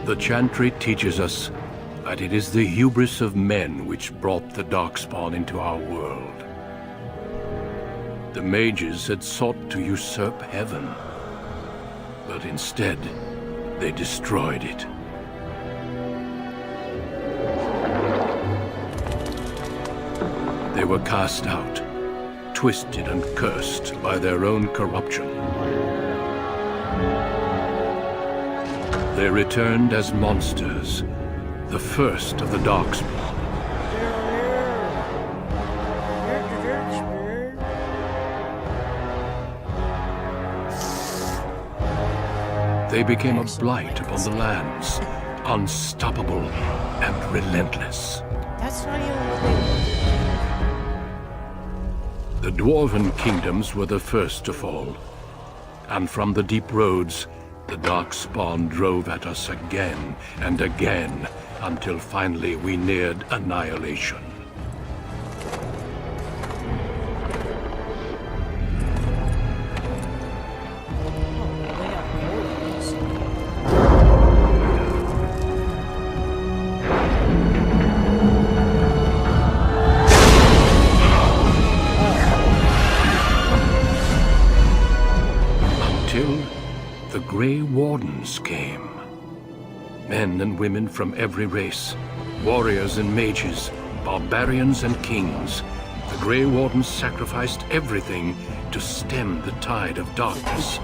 The chantry teaches us that it is the hubris of men which brought the Darkspawn into our world. The mages had sought to usurp heaven, but instead, they destroyed it. They were cast out, twisted and cursed by their own corruption. They returned as monsters, the first of the Darkspawn. They became a blight upon the lands, unstoppable and relentless. That's not even The Dwarven kingdoms were the first to fall, and from the deep roads, the Darkspawn drove at us again and again, until finally we neared annihilation. The Grey Wardens came. Men and women from every race, warriors and mages, barbarians and kings. The Grey Wardens sacrificed everything to stem the tide of darkness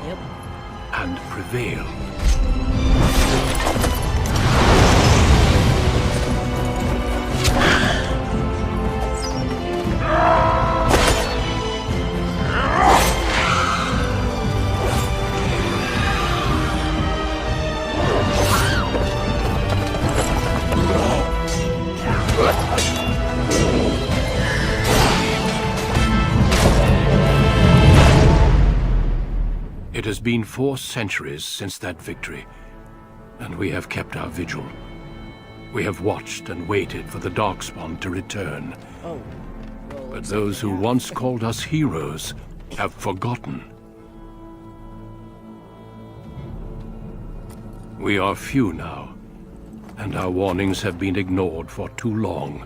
and prevail. It has been 4 centuries since that victory, and we have kept our vigil. We have watched and waited for the Darkspawn to return. But those who once called us heroes have forgotten. We are few now, and our warnings have been ignored for too long.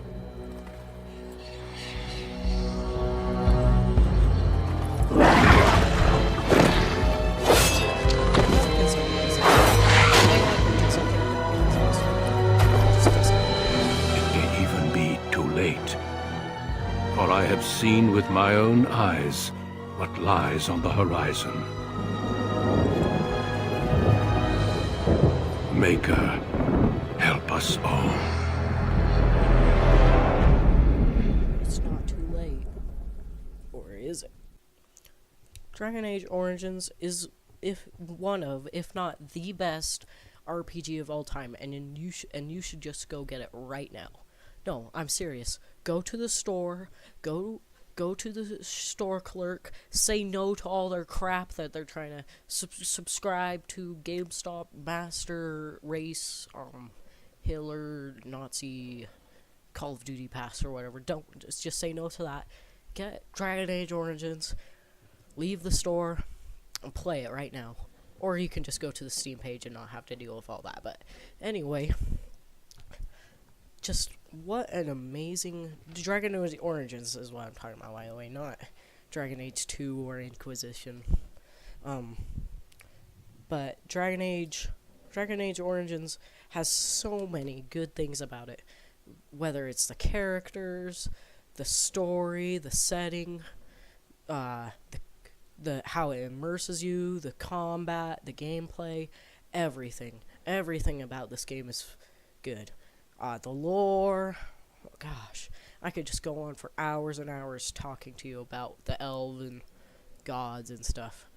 For I have seen with my own eyes what lies on the horizon. Maker, help us all. It's not too late. Or is it? Dragon Age Origins is if not the best RPG of all time, and you should just go get it right now. No, I'm serious. Go to the store, go to the store clerk, say no to all their crap that they're trying to subscribe to GameStop, Master Race, Hitler, Nazi, Call of Duty Pass or whatever. Don't just say no to that. Get Dragon Age Origins, leave the store, and play it right now. Or you can just go to the Steam page and not have to deal with all that. But anyway, just what an amazing Dragon Age Origins is what I'm talking about, by the way, not Dragon Age 2 or Inquisition. But Dragon Age Origins has so many good things about it. Whether it's the characters, the story, the setting, the how it immerses you, the combat, the gameplay, everything about this game is good. The lore, oh gosh, I could just go on for hours and hours talking to you about the elven gods and stuff,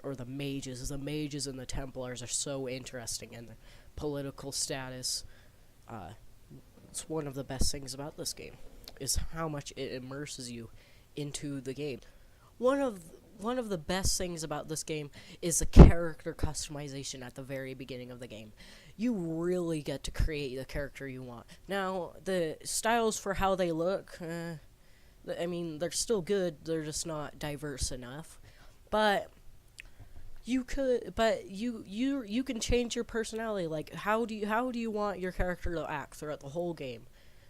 or the mages. The mages and the Templars are so interesting, and the political status. It's one of the best things about this game, is how much it immerses you into the game. One of the best things about this game is the character customization at the very beginning of the game. You really get to create the character you want. Now, the styles for how they look, I mean, they're still good, they're just not diverse enough. But You could, but you can change your personality. Like, how do you want your character to act throughout the whole game?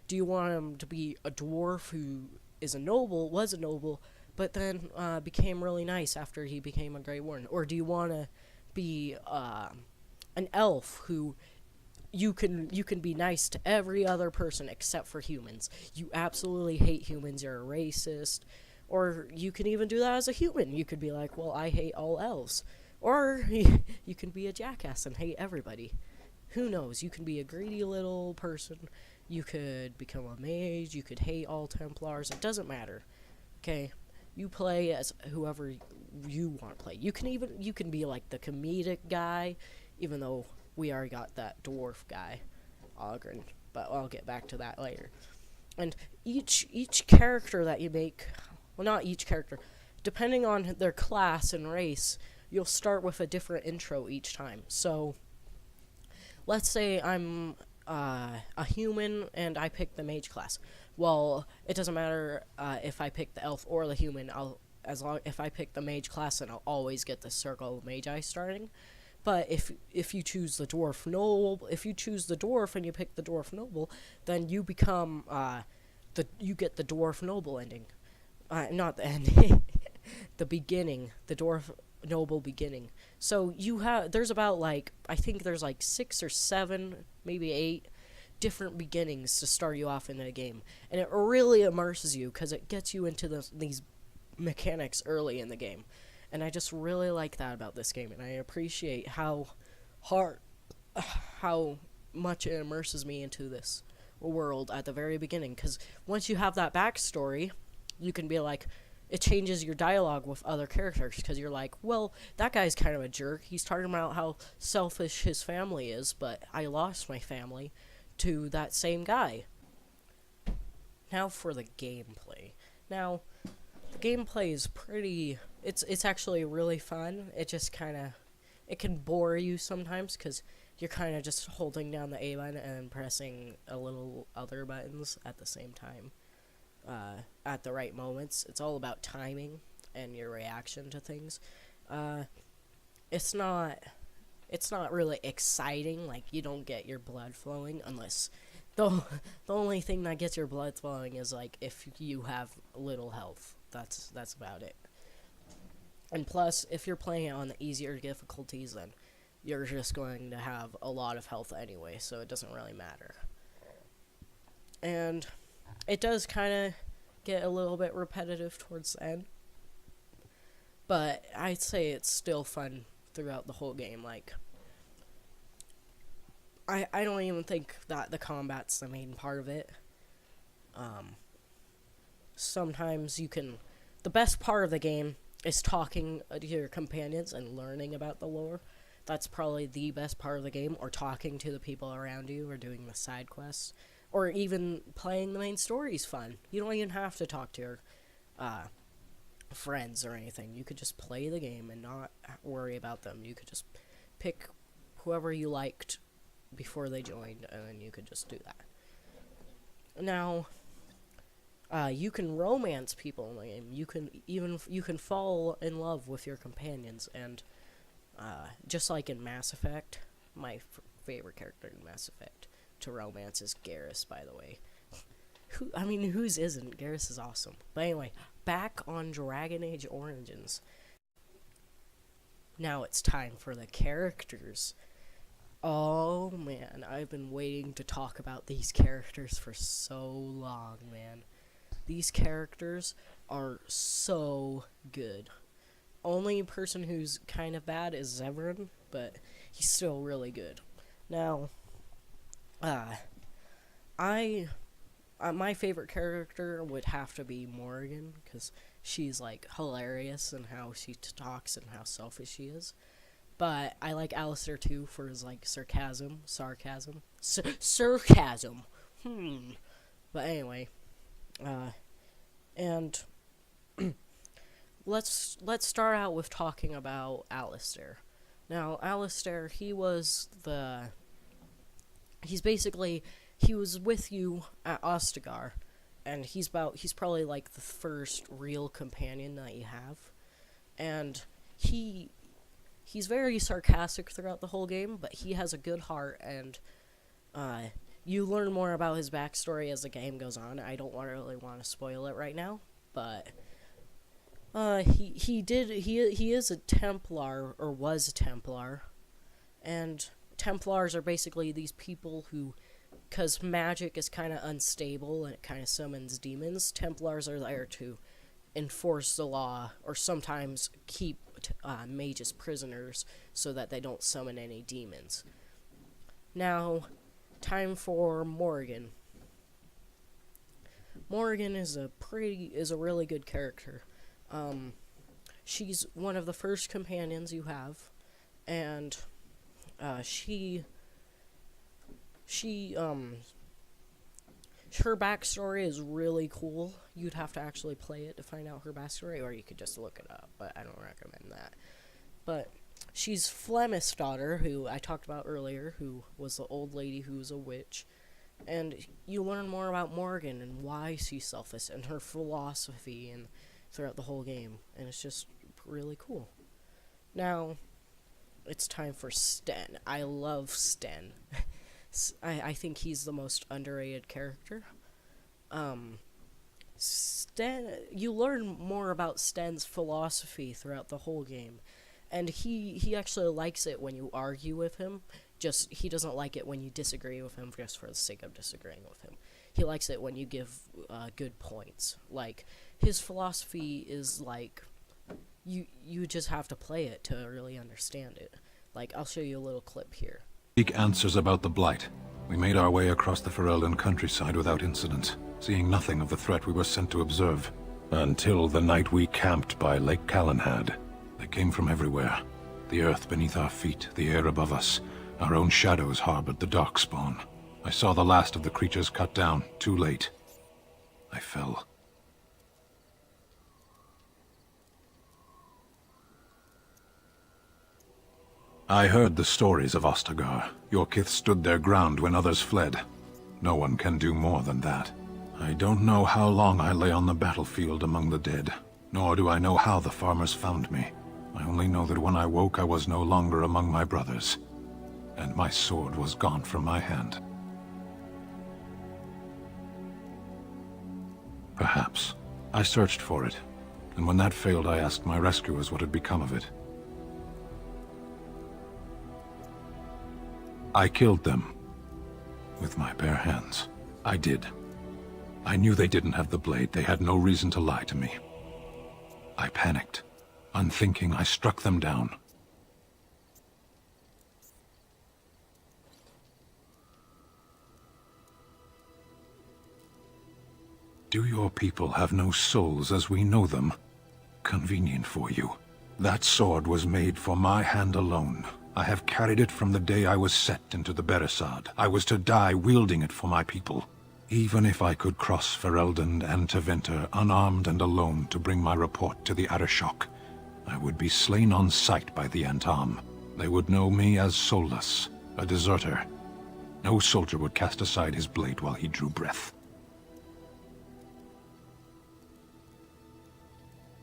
Do you want him to be a dwarf who was a noble, but then became really nice after he became a Grey Warden, or do you want to be an elf who you can be nice to every other person except for humans? You absolutely hate humans. You're a racist. Or you can even do that as a human. You could be like, well, I hate all elves. Or you can be a jackass and hate everybody. Who knows? You can be a greedy little person. You could become a mage. You could hate all Templars. It doesn't matter. Okay? You play as whoever you want to play. You can be like the comedic guy, even though we already got that dwarf guy, Oghren. But I'll get back to that later. And each character that you make, well, not each character, depending on their class and race, you'll start with a different intro each time. So, let's say I'm a human and I pick the mage class. Well, it doesn't matter if I pick the elf or the human. If I pick the mage class, then I'll always get the circle of magi starting. But if you choose the dwarf noble, if you choose the dwarf and you pick the dwarf noble, then you become you get the dwarf noble ending. Not the ending, the beginning, the dwarf noble beginning. So there's about I think there's 6 or 7, maybe 8 different beginnings to start you off in the game. And it really immerses you because it gets you into these mechanics early in the game. And I just really like that about this game, and I appreciate how much it immerses me into this world at the very beginning. Because once you have that backstory, you can be like, it changes your dialogue with other characters, because you're like, well, that guy's kind of a jerk. He's talking about how selfish his family is, but I lost my family to that same guy. Now for the gameplay. Now, the gameplay is pretty... It's actually really fun. It just kind of... It can bore you sometimes, because you're kind of just holding down the A button and pressing a little other buttons at the same time. At the right moments. It's all about timing and your reaction to things. It's not really exciting. Like, you don't get your blood flowing unless... The only thing that gets your blood flowing is, if you have little health. That's about it. And plus, if you're playing it on the easier difficulties, then you're just going to have a lot of health anyway, so it doesn't really matter. And it does kind of get a little bit repetitive towards the end, but I'd say it's still fun throughout the whole game. I don't even think that the combat's the main part of it. Sometimes the best part of the game is talking to your companions and learning about the lore. That's probably the best part of the game, or talking to the people around you, or doing the side quests, or even playing the main story is fun. You don't even have to talk to your friends or anything. You could just play the game and not worry about them. You could just pick whoever you liked before they joined, and then you could just do that. Now, you can romance people in the game. You can fall in love with your companions, and just like in Mass Effect, my favorite character in Mass Effect to romance is Garrus, by the way. Whose isn't? Garrus is awesome. But anyway, back on Dragon Age Origins. Now it's time for the characters. Oh man, I've been waiting to talk about these characters for so long, man. These characters are so good. Only person who's kind of bad is Zevran, but he's still really good. Now, my favorite character would have to be Morrigan, because she's hilarious in how she talks and how selfish she is. But I like Alistair too for his sarcasm. But anyway, and let's start out with talking about Alistair. Now, Alistair, he was with you at Ostagar, and he's probably the first real companion that you have, and he's very sarcastic throughout the whole game, but he has a good heart, and you learn more about his backstory as the game goes on. I don't really want to spoil it right now, but he is a Templar, or was a Templar, and Templars are basically these people who, because magic is kind of unstable and it kind of summons demons, Templars are there to enforce the law, or sometimes keep mages prisoners so that they don't summon any demons. Now, time for Morgan. Morgan is a really good character. She's one of the first companions you have, and her backstory is really cool. You'd have to actually play it to find out her backstory, or you could just look it up, but I don't recommend that. But she's Flemeth's daughter, who I talked about earlier, who was the old lady who was a witch. And you learn more about Morgan and why she's selfish and her philosophy and throughout the whole game. And it's just really cool. Now, it's time for Sten. I love Sten. I think he's the most underrated character. You learn more about Sten's philosophy throughout the whole game. And he actually likes it when you argue with him. Just, he doesn't like it when you disagree with him just for the sake of disagreeing with him. He likes it when you give good points. Like, his philosophy is like, you just have to play it to really understand it. Like, I'll show you a little clip here. Seek answers about the Blight. We made our way across the Ferelden countryside without incident, seeing nothing of the threat we were sent to observe. Until the night we camped by Lake Calenhad. They came from everywhere. The earth beneath our feet, the air above us. Our own shadows harbored the darkspawn. I saw the last of the creatures cut down, too late. I fell. I heard the stories of Ostagar. Your kith stood their ground when others fled. No one can do more than that. I don't know how long I lay on the battlefield among the dead, nor do I know how the farmers found me. I only know that when I woke I was no longer among my brothers, and my sword was gone from my hand. Perhaps. I searched for it, and when that failed I asked my rescuers what had become of it. I killed them. With my bare hands. I did. I knew they didn't have the blade. They had no reason to lie to me. I panicked. Unthinking, I struck them down. Do your people have no souls as we know them? Convenient for you. That sword was made for my hand alone. I have carried it from the day I was set into the Beresad. I was to die wielding it for my people. Even if I could cross Ferelden and Tevinter unarmed and alone to bring my report to the Arishok, I would be slain on sight by the Antam. They would know me as soulless, a deserter. No soldier would cast aside his blade while he drew breath.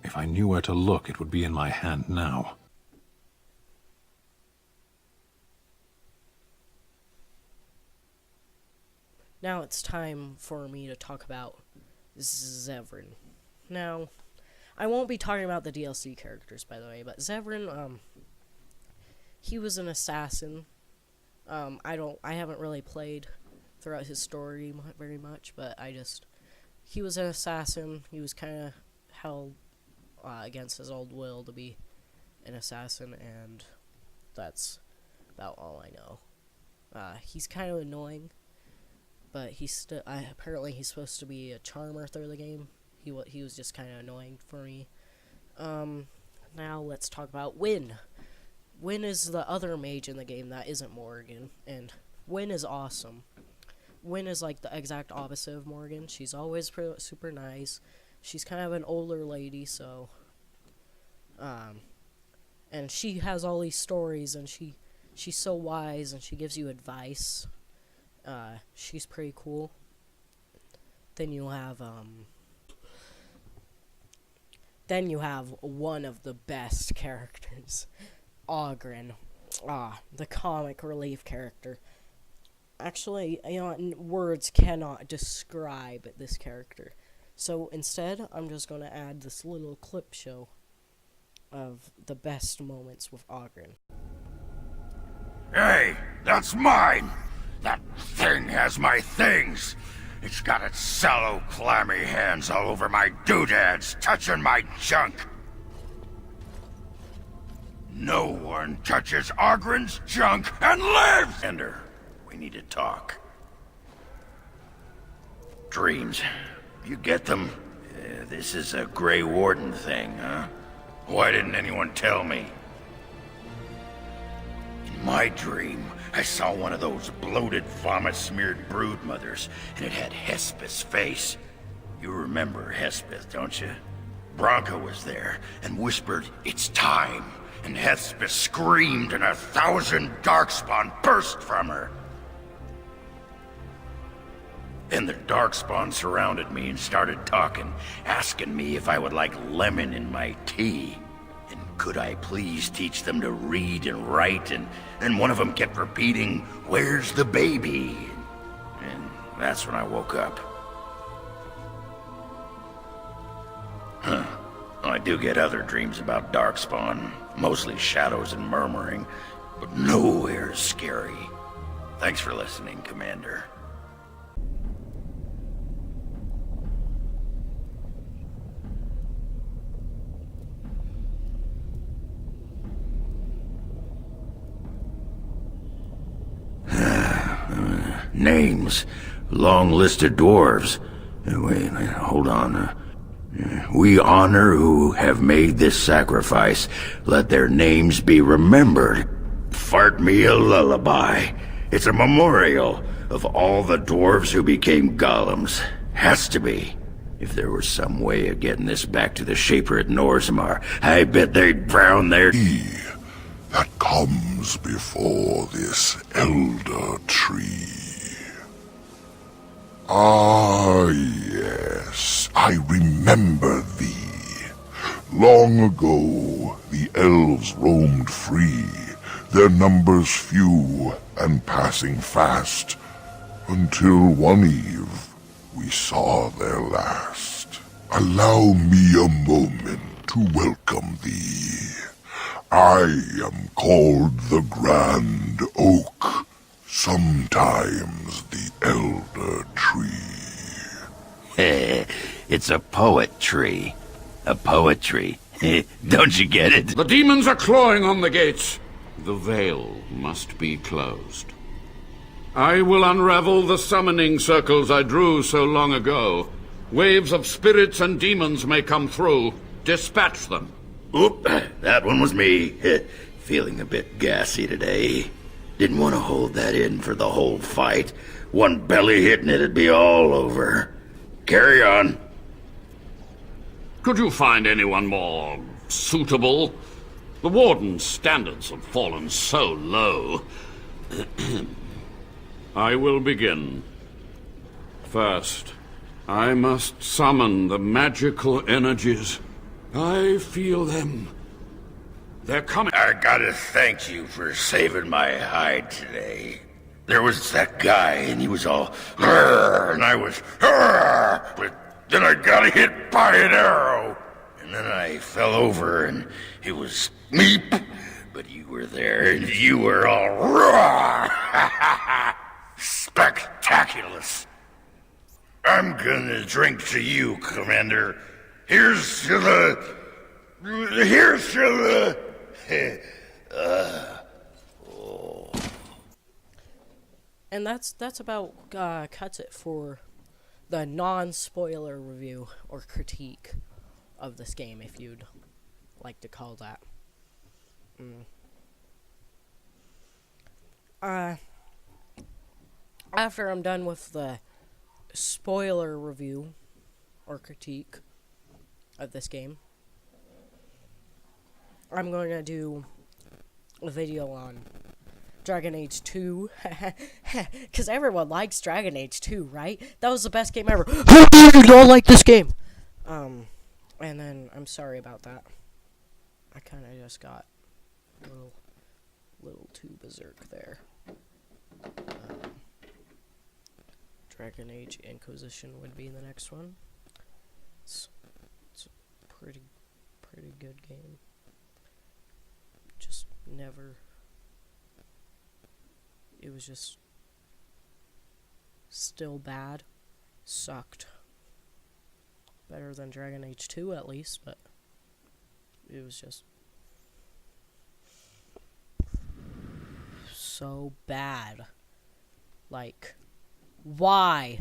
If I knew where to look, it would be in my hand now. Now it's time for me to talk about Zevran. Now, I won't be talking about the DLC characters, by the way, but Zevran, he was an assassin. I haven't really played throughout his story very much, but he was an assassin. He was kind of held against his old will to be an assassin, and that's about all I know. He's kind of annoying, but apparently he's supposed to be a charmer through the game. He was just kind of annoying for me. Now let's talk about Wynne. Wynne is the other mage in the game that isn't Morgan, and Wynne is awesome. Wynne is like the exact opposite of Morgan. She's always super nice. She's kind of an older lady, so, and she has all these stories, and she's so wise, and she gives you advice. She's pretty cool. Then you have one of the best characters, Oghren. The comic relief character. Actually, words cannot describe this character. So instead, I'm just going to add this little clip show of the best moments with Oghren. Hey, that's mine! That thing has my things! It's got its sallow, clammy hands all over my doodads, touching my junk! No one touches Oghren's junk and lives! Ender, we need to talk. Dreams. You get them? This is a Grey Warden thing, huh? Why didn't anyone tell me? In my dream, I saw one of those bloated, vomit-smeared broodmothers, and it had Hespeth's face. You remember Hespeth, don't you? Bronca was there, and whispered, "It's time!" And Hespeth screamed, and 1,000 Darkspawn burst from her. Then the Darkspawn surrounded me and started talking, asking me if I would like lemon in my tea. And could I please teach them to read and write, and one of them kept repeating, "Where's the baby?" And that's when I woke up. Huh. I do get other dreams about Darkspawn, mostly shadows and murmuring, but nowhere is scary. Thanks for listening, Commander. Names. Long list of dwarves. Wait, hold on. We honor who have made this sacrifice. Let their names be remembered. Fart me a lullaby. It's a memorial of all the dwarves who became golems. Has to be. If there was some way of getting this back to the Shaper at Norzmar, I bet they'd drown their... He that comes before this elder tree. Ah, yes, I remember thee. Long ago, the elves roamed free, their numbers few and passing fast, until one eve we saw their last. Allow me a moment to welcome thee. I am called the Grand Oak, sometimes the Elder Tree. It's a poet tree. A poetry. Don't you get it? The demons are clawing on the gates. The veil must be closed. I will unravel the summoning circles I drew so long ago. Waves of spirits and demons may come through. Dispatch them. Oop, that one was me. Feeling a bit gassy today. Didn't want to hold that in for the whole fight. One belly hit and it'd be all over. Carry on. Could you find anyone more suitable? The Warden's standards have fallen so low. I will begin. First, I must summon the magical energies. I feel them. They're coming. I gotta thank you for saving my hide today. There was that guy, and he was all, "Arr," and I was, "Arr," but then I got hit by an arrow. And then I fell over, and it was meep, but you were there, and you were all, "Roar!" Spectaculous. I'm gonna drink to you, Commander. Here's to the... And that's about cuts it for the non-spoiler review or critique of this game, if you'd like to call that. After I'm done with the spoiler review or critique of this game, I'm going to do a video on Dragon Age 2, because everyone likes Dragon Age 2, right? That was the best game ever. How do you not like this game? And then, I'm sorry about that. I kind of just got Little too berserk there. Dragon Age Inquisition would be the next one. It's a pretty good game. Just never. It was just still bad. Sucked. Better than Dragon Age 2 at least, but it was just so bad. Like, why?